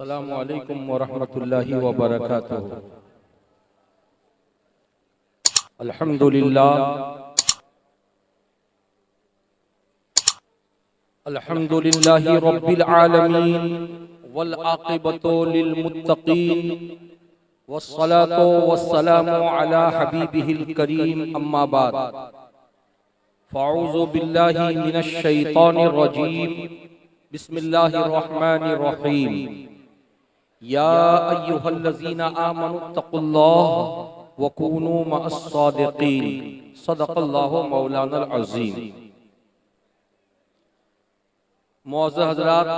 अस्सलामु अलैकुम वरहमतुल्लाहि वबरकातुहू। अल्हम्दुलिल्लाहि रब्बिल आलमीन वल आक़िबतु लिल मुत्तक़ीन वस्सलातु वस्सलामु अला हबीबिहिल करीम अम्मा बाद फ़अऊज़ु बिल्लाहि मिनश शैतानिर रजीम बिस्मिल्लाहिर रहमानिर रहीम या अय्युहल्लज़ीना आमनुत्तक़ुल्लाह वकूनू मअस्सादिक़ीन सदक़ल्लाहु मौलानल अज़ीम। मुअज़्ज़ज़ हज़रात,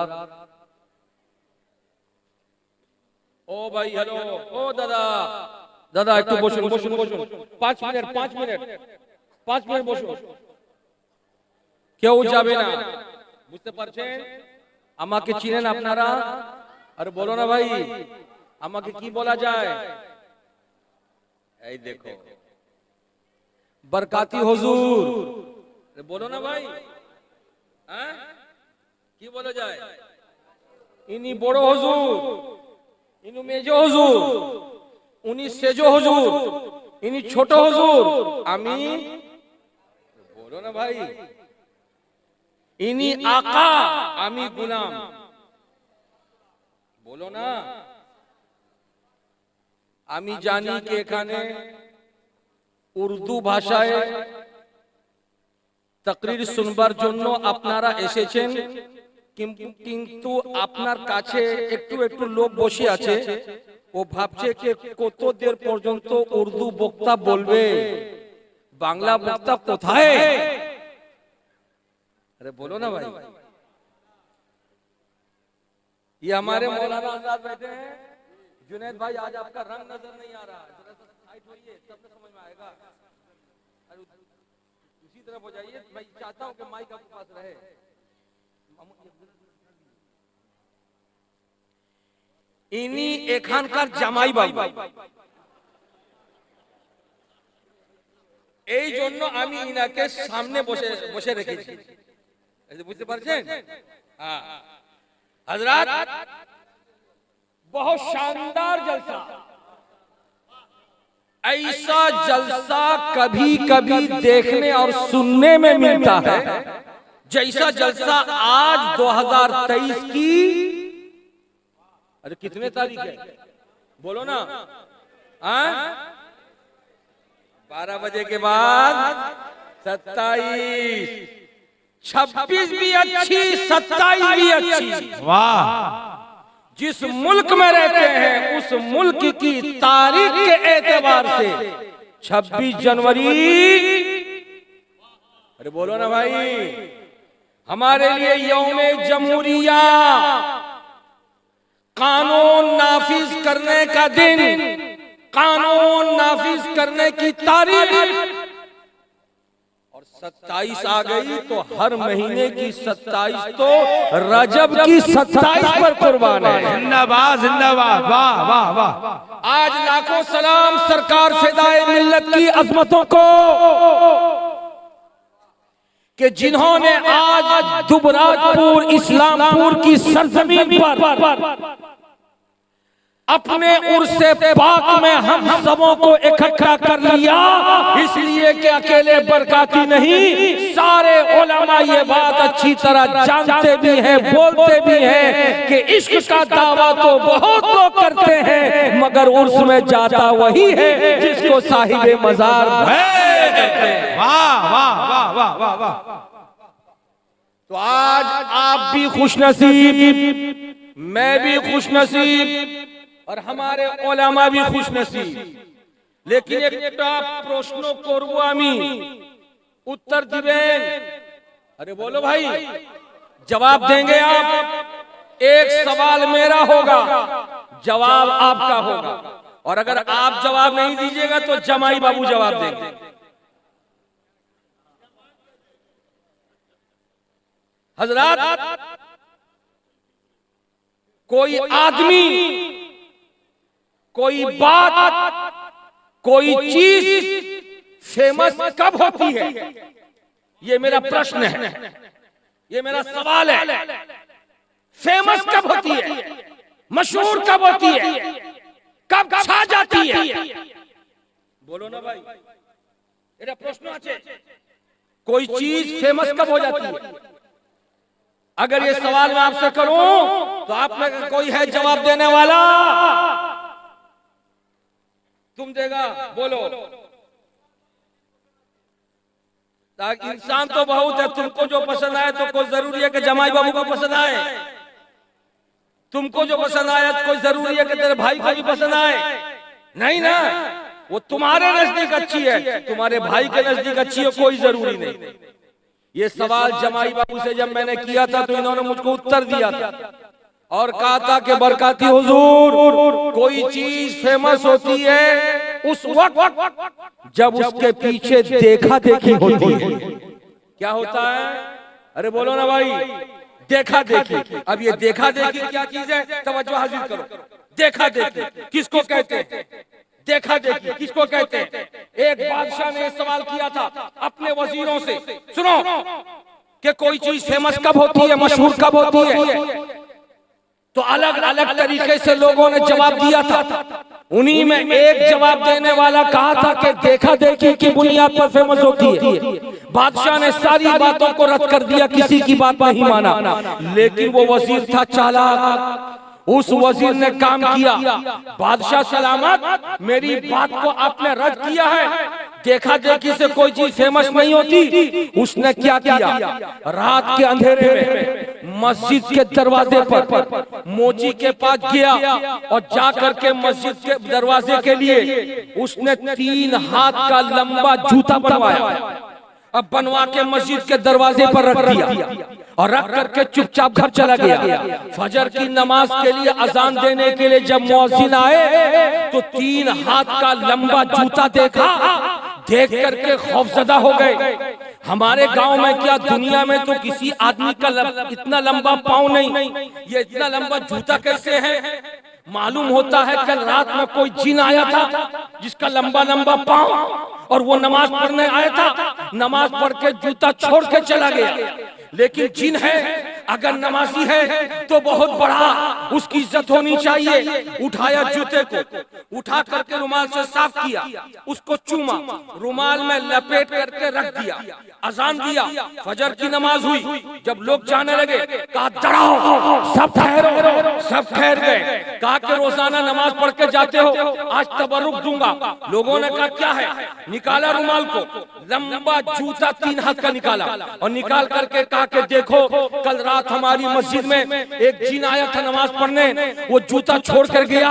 ओ भाई हेलो, ओ दादा दादा একটু বসুন বসুন বসুন 5 মিনিট বসুন। কেউ যাবে না, বুঝতে পারছেন? আমাকে চিনেন আপনারা? আরে বলো না ভাই, আমাকে কি বলা যায়? এই দেখো বরকাতি হুজুর, বলো না ভাই, হ্যাঁ কি বলা যায়? ইনি বড় হুজুর, ইনি মেজো হুজুর, উনি সেজো হুজুর, ইনি ছোট হুজুর, আমি বলো না ভাই, ইনি আকা, আমি গোলাম, বলো না। আমি জানি কি এখানে উর্দু ভাষায় তাকরীর শুনবার জন্য আপনারা এসেছেন, কিন্তু আপনার কাছে একটু একটু লোক বসে আছে, ও ভাবছে যে কত দের পর্যন্ত উর্দু বক্তা বলবে, বাংলা বক্তা কোথায়? अरे बोलो ना भाई। ये हमारे मौलाना आजाद बैठे हैं। जुनैद भाई, आज आपका रंग नजर नहीं आ रहा, जरा सा साइड होइए तब तो समझ में आएगा। अरे उसी तरफ हो जाइए, मैं चाहता हूं कि माइक आपके पास रहे। इनी एखानकार জামাই বাবু, এই জন্য আমি ইনাকে সামনে বসে রেখেছি, বুঝতে পারছেন? हाँ हजरात, बहुत शानदार जलसा, ऐसा जलसा कभी कभी देखने और सुनने में मिलता है जैसा जलसा आज 2023 की, अरे कितने तारीख है बोलो ना, 12 बजे के बाद 27, 26 भी अच्छी, 27 भी अच्छी। वाह! जिस मुल्क में रहते हैं उस मुल्क की तारीख के एतबार से 26 जनवरी, अरे बोलो ना भाई, हमारे लिए यौमे जमहूरिया, कानून नाफिज करने का दिन, कानून नाफिज करने की तारीख, और 27 आ गई तो हर महीने की 27 तो रजब की 27 पर कुर्बान है। जिंदाबाद जिंदाबाद, वाह वाह वाह। आज लाखों सलाम सरकार फिदाए मिल्लत की अजमतों को कि जिन्होंने आज दुबराजपुर इस्लामपुर की सरजमीन पर अपने उर्से पाक में हम सबों को इकट्ठा कर लिया, इसलिए कि अकेले बरकाती नहीं, सारे उलमा ये बात अच्छी तरह जानते भी हैं, बोलते भी हैं कि इश्क का दावा तो बहुत लोग करते हैं, मगर उर्स में जाता वही है जिसको साहिबे मजार कहते हैं। वाह वाह वाह वाह वाह वाह। तो आज आप भी खुशनसीब, मैं भी खुशनसीब, और हमारे उलमा भी खुशनसीब। लेकिन একটা প্রশ্ন করব আমি, उत्तर दिबेन? अरे बोलो भाई, जवाब देंगे आप? एक सवाल मेरा होगा, जवाब आपका होगा, और अगर आप जवाब नहीं दीजिएगा तो जमाई बाबू जवाब देंगे। हजरात, कोई आदमी, कोई बात, कोई चीज फेमस कब होती है? ये मेरा प्रश्न है, ये मेरा सवाल है। फेमस कब होती है? मशहूर कब होती है, कब छा जाती है? बोलो ना भाई, এটা প্রশ্ন আছে। कोई चीज फेमस कब हो जाती है? अगर ये सवाल मैं आपसे करूं तो आप में कोई है जवाब देने वाला? तुम देगा, बोलो। ताकि इंसान तो बहुत है, तुमको जो पसंद आए तो कोई जरूरी है कि जमाई बाबू को पसंद आए, तुमको जो पसंद आया कोई जरूरी है कि तेरे भाई को भी पसंद आए? नहीं ना, वो तुम्हारे नजदीक अच्छी है, तुम्हारे भाई के नजदीक अच्छी है, कोई जरूरी नहीं। ये सवाल जमाई बाबू से जब मैंने किया था तो इन्होंने मुझको उत्तर दिया था और कहा था कि बरकाती हुजूर, कोई चीज फेमस होती है उस वक्त जब उसके पीछे देखा देखी होती है। क्या होता है? अरे बोलो ना भाई, देखा देखी। अब ये देखा देखी क्या चीज है? तवज्जो हासिल करो। देखा देखी किसको कहते हैं? देखा देखी किसको कहते हैं? एक बादशाह ने सवाल किया था अपने वजीरों से, सुनो कि कोई चीज फेमस कब होती है, मशहूर कब होती है? तो अलग अलग तरीके से लोगों ने जवाब दिया था। उन्हीं में एक जवाब देने वाला कहा था कि देखा देखी की बुनियाद पर फेमस होती है। बादशाह ने सारी बातों को रद्द कर दिया, किसी की बात नहीं माना, लेकिन वो वजीर था चालाक। उस वजीर ने काम किया, बादशाह सलामत, मेरी बात को आपने रद्द किया है, देखा देखी से कोई चीज फेमस नहीं होती। उसने क्या किया? रात के अंधेरे में मस्जिद के दरवाजे पर मोची के पास गया और जाकर के मस्जिद के दरवाजे के लिए उसने 3 हाथ का लंबा जूता बनवाया। अब बनवा के मस्जिद के दरवाजे पर रख दिया और रख करके चुपचाप घर चला गया। फजर की नमाज के लिए अजान देने के लिए जब मुअज्जिन आए तो 3 हाथ का लंबा जूता देखा, देख करके खौफजदा हो गए। हमारे गांव में क्या, दुनिया में तो किसी आदमी का इतना लंबा पाँव नहीं, ये इतना लंबा जूता कैसे है? मालूम होता है कल रात में कोई जिन आया था जिसका लंबा लंबा पाँव, और वो नमाज पढ़ने आया था, नमाज पढ़ के जूता छोड़ के चला गया। लेकिन जिन है, अगर नमाजी है तो बहुत बड़ा उसकी इज्जत होनी चाहिए। उठाया जूते को, उठा करके रुमाल से साफ किया, उसको चूमा, रुमाल में लपेट करके रख दिया, अजान दिया, फजर की नमाज हुई। जब लोग जाने लगे कहा डराओ, सब ठहरो, सब ठहर गए। कहा कि रोजाना नमाज पढ़ के जाते हो, आज तबरुक दूंगा। लोगों ने कहा क्या है? निकाला रुमाल को, लंबा जूता 3 हाथ का निकाला और निकाल करके कहा कि देखो कल रात हमारी मस्जिद में एक जिन आया था नमाज पढ़ने, वो जूता छोड़ कर गया।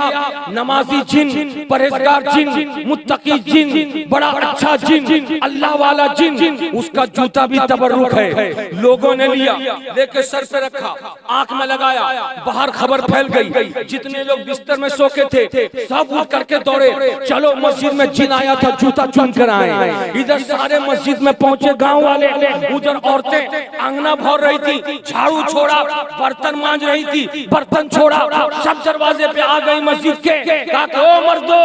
नमाजी जिन, परहेजगार जिन, मुत्तकी जिन, बड़ा अच्छा जिन, अल्लाह वाला जिन, उसका जूता भी तबरुक है। लोगों ने लिया, लेके सर पे रखा, आंख में लगाया, बाहर खबर फैल गई। जितने लोग बिस्तर में सो के थे सब उठ करके दौड़े, चलो मस्जिद में जिन आया था, जूता चुन कर आए। इधर सारे मस्जिद में पहुंचे गाँव वाले, उधर औरतें अंगना भर रही थी, झाड़ू छोड़ा, बर्तन मांज रही थी, बर्तन छोड़ा, सब दरवाजे पे आ गई मस्जिद के। कहा ओ मर्दो,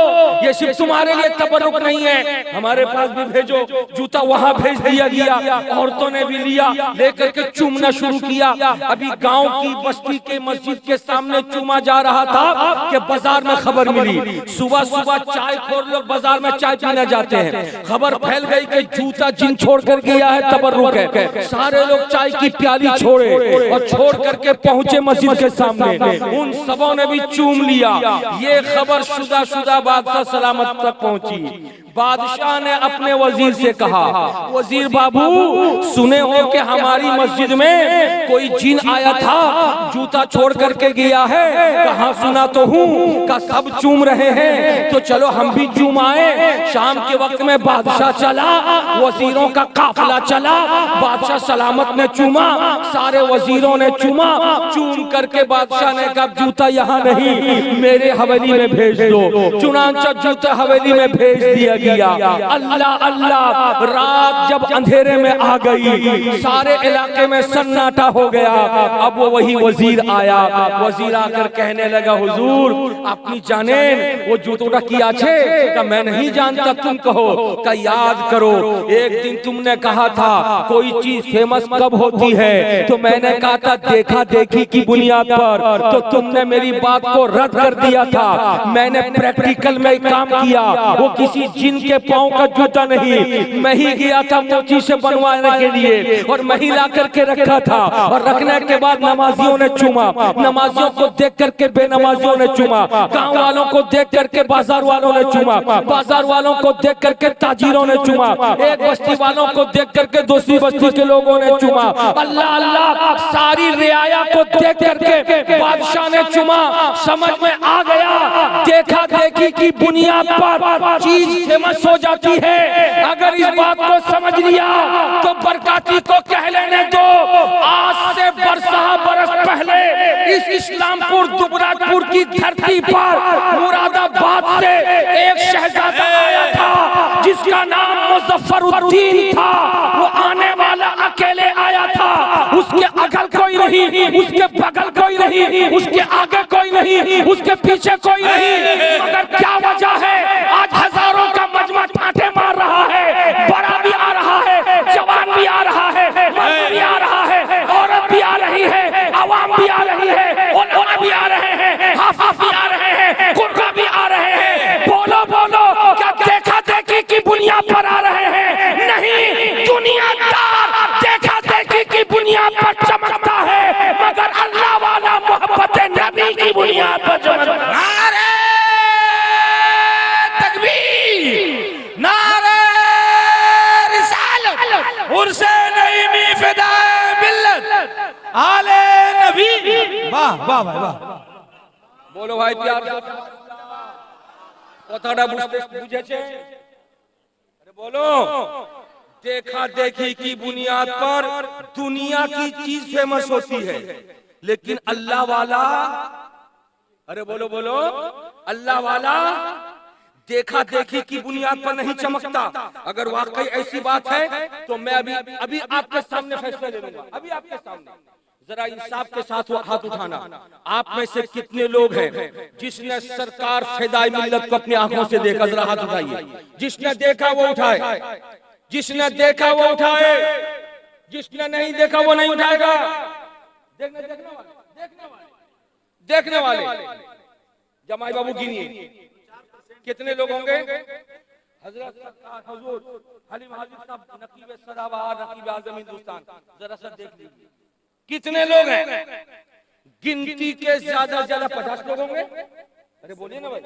ये सिर्फ तुम्हारे लिए तबरुक नहीं है, हमारे पास भी भेजो। जूता वहां भेज दिया गया। औरतों ने भी लिया, लेकर के चूमना शुरू किया। अभी गांव की बस्ती के मस्जिद के सामने चूमा जा रहा था कि बाजार में खबर मिली। सुबह सुबह चाय खोर लोग बाजार में चाय पीने जाते हैं, खबर फैल गई कि जूता जिन छोड़ कर गया है, तबरुक है। सारे लोग चाय की प्याली छोड़े और छोड़ करके पहुंचे मस्जिद के सामने। उन सबों ने भी चूम लिया। ये खबर शुदा बादशाह सलामत तक पहुंची। बादशाह ने अपने वजीर से कहा, वजीर बाबू, सुने हो कि हमारी मस्जिद में कोई जिन आया था, जूता छोड़ करके गया है? कहाँ सुना तो हूँ, का सब चूम रहे हैं, तो चलो हम भी चूम आए। शाम के वक्त में बादशाह चला, वजीरों का काफिला चला, बादशाह सलामत ने चूमा, सारे वजीरों ने चूमा। चूम करके बादशाह ने कहा जूता यहाँ नहीं, मेरे हवेली में भेज दो। चुनांचा जूता हवेली में भेज दिया गया। अल्लाह अल्लाह, रात जब अंधेरे में आ गई, सारे इलाके में सन्नाटा हो गया। अब वो वही वजीर आया, वजीर आकर कहने लगा, हुजूर अपनी जानेन वो जूतोटा किया छे का मैं नहीं जानता, तुम कहो का याद करो एक दिन तुमने कहा था कोई चीज फेमस कब होती है, तो मैंने कहा था देखा देखी की बुनियाद पर, तो तुमने मेरी बात को रद्द कर दिया था। मैंने प्रैक्टिकल में काम किया, वो किसी जिन के पांव का जूता नहीं, मैं ही गया था मोची से बनवाने के लिए और मैं ही ला करके रखा था, और रखने के बाद नमाजियों ने चूमा, नमाजियों को देख करके बेनमाजियों ने चूमा, गांव वालों को देख करके बाजार वालों ने चूमा, बाजार वालों को देख करके ताजिरों ने चूमा, एक बस्ती वालों को देख करके दूसरी बस्ती के लोगों ने चूमा, अल्लाह अल्लाह सारी रियाया को देख करके बादशाह ने चूमा। समझ में आ गया देखा देखी की बुनियाद पर चीज फेमस हो जाती है। अगर इस बात को समझ लिया तो बरकाती को कह लेने दो, आज से बरसा बरस पहले इस इस्लामपुर दुबराजपुर की धरती पर मुरादाबाद से एक शहजादा आया था जिसका नाम मुजफ्फरुद्दीन था। वो आने वाला अकेले आया था, उसके अगल कोई नहीं, उसके बगल कोई नहीं, उसके आगे कोई नहीं, उसके पीछे कोई नहीं। मगर क्या वजह है आज हजारों का मजमा ठाठे मार रहा है, बड़ा भी आ रहा है, जवान भी आ रहा है, मर्द भी आ रहा है, औरत भी आ रही है, अवाम भी आ रही है, उलमा भी आ रहे हैं, हाफिज भी आ रहे हैं, कुर्रा भी आ रहे हैं। बोलो बोलो क्या देखा देखी की बुनियाद पर आ रहे हैं? नहीं, दुनियादार देखा देखी की बुनियाद पर चमकता है, मगर अल्लाह वाला मोहब्बत नबी की बुनियाद पर चमकता है। नारे तकबीर, नारे रिसालत, उर्से नईमी फिदाए मिल्लत, आले नबी। वाह वाह वाह, बोलो भाई प्यार কথাটা বুঝেছে? अरे बोलो, देखा देखी की बुनियाद पर दुनिया की चीज फेमस होती है, लेकिन अल्लाह वाला, अरे बोलो बोलो, अल्लाह वाला देखा देखी की बुनियाद पर नहीं चमकता। अगर वाकई ऐसी बात है तो मैं अभी आपके सामने फैसला ले लूंगा, अभी आपके सामने। जरा इंसाफ के साथ वो हाथ उठाना, आप में से कितने लोग हैं जिसने सरकार फिदाई मिल्लत को अपनी आंखों से देखा? जरा हाथ उठाइए। जिसने देखा वो उठाए, जिसने देखा वो उठाए, जिसने नहीं देखा वो नहीं उठाएगा। देखने वाले जमाई बाबू गिनिए कितने लोग होंगे? हजरत हुजूर हलीम हाजिर साहब नकीब सदाबहार, नकीब आज़म हिंदुस्तान, जरा सा देख लीजिए कितने लोग हैं। गिनती के ज्यादा 50 लोग होंगे। अरे बोलिए ना भाई,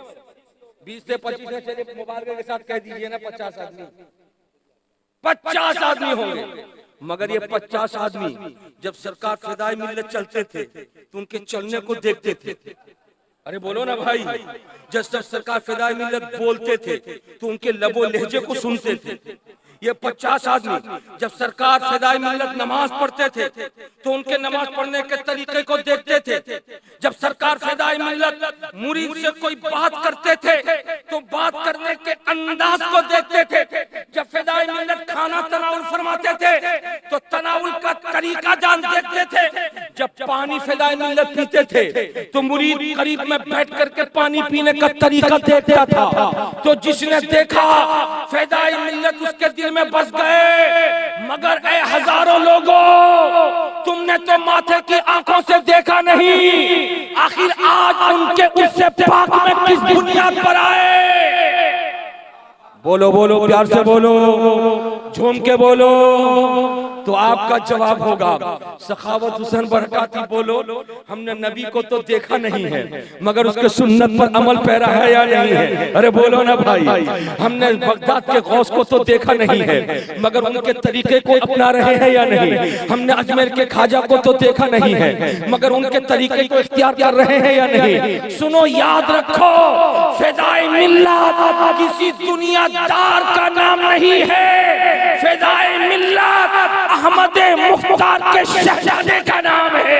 20 से 25 है, चलिए मुबारक के साथ कह दीजिए ना 50 आदमी, 50 आदमी होंगे। मगर ये 50 आदमी जब सरकार फिदाई मिल्लत चलते थे तो उनके चलने को देखते थे। अरे बोलो ना भाई, जब सरकार फिदाई मिल्लत बोलते थे तो उनके लबो लहजे को सुनते थे। ये 50 आदमी जब सरकार फिदाई मिल्लत नमाज पढ़ते थे तो उनके नमाज पढ़ने के तरीके को देखते थे। जब सरकार फिदाई मिल्लत मुरीद से कोई बात करते थे तो बात करने के अंदाज को देखते थे। जब फिदाई मिल्लत खाना तनाउल फरमाते थे तो तनाउल का तरीका जान देखते थे। जब पानी फिदाई मिल्लत पीते थे तो मुरीद करीब में बैठ करके पानी पीने का तरीका देखता था। तो जिसने देखा फिदाई मिल्लत उसके दिल में बस गए। मगर ऐ हजारों लोगों, तुमने तो माथे की आंखों से देखा नहीं, आखिर आज उनके उससे पाक में किस बुनियाद पर आए? बोलो बोलो, प्यार से बोलो, झूम के बोलो, तो आपका जवाब होगा सखावत हुसैन बरकाती बोलो, हमने नबी को तो देखा नहीं है मगर उसके सुन्नत पर अमल पैरा है या नहीं है? अरे बोलो ना भाई, हमने बगदाद के गौस को तो देखा नहीं है मगर उनके तरीके को अपना रहे हैं या नहीं? हमने अजमेर के खाजा को तो देखा नहीं है मगर उनके तरीके को इख्तियार कर रहे हैं या नहीं? सुनो, याद रखो, फिदाई मिल्लत किसी दुनियादार का नाम नहीं है, फिदाई मिल्लत अहमद मुख्तार के शहजादे का नाम है।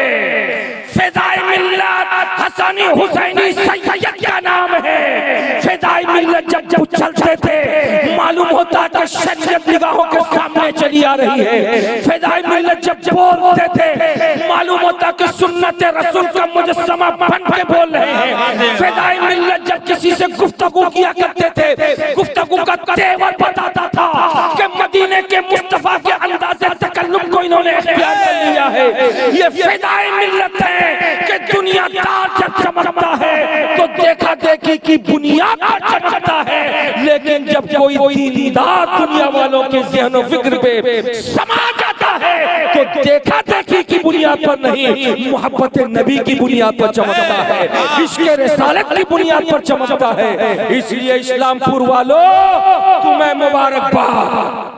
फिदाई मिल्लत हसनी हुसैनी सैयद का नाम है। फिदाई मिल्लत जब चलते थे मालूम होता था के शरीयत निगाहों के सामने चली आ रही है। फिदाई मिल्लत जब बोलते थे मालूम होता कि सुन्नत रसूल का मुजस्समा बन के बोल रहे हैं। फिदाई मिल्लत जब किसी से गुफ्तगू किया करते थे, गुफ्तगू का तेवर बताता था कि मदीने के मुस्तफा के अंदाज़े तकल्लुम को इन्होंने इख्तियार कर लिया है। ये फिदाई मिल्लत है कि दुनियादार जब चमकता है तो देखा देखी की बुनियाद पर चमकता है, लेकिन जब कोई दीनदार दुनिया वालों के ज़हन फिक्र पे समा जाता है तो देखा देखी की बुनियाद पर नहीं, मोहब्बत नबी की बुनियाद पर चमकता है, इश्क़ रिसालत की बुनियाद पर चमकता है। इसलिए इस्लामपुर वालों तुम्हें मुबारकबाद।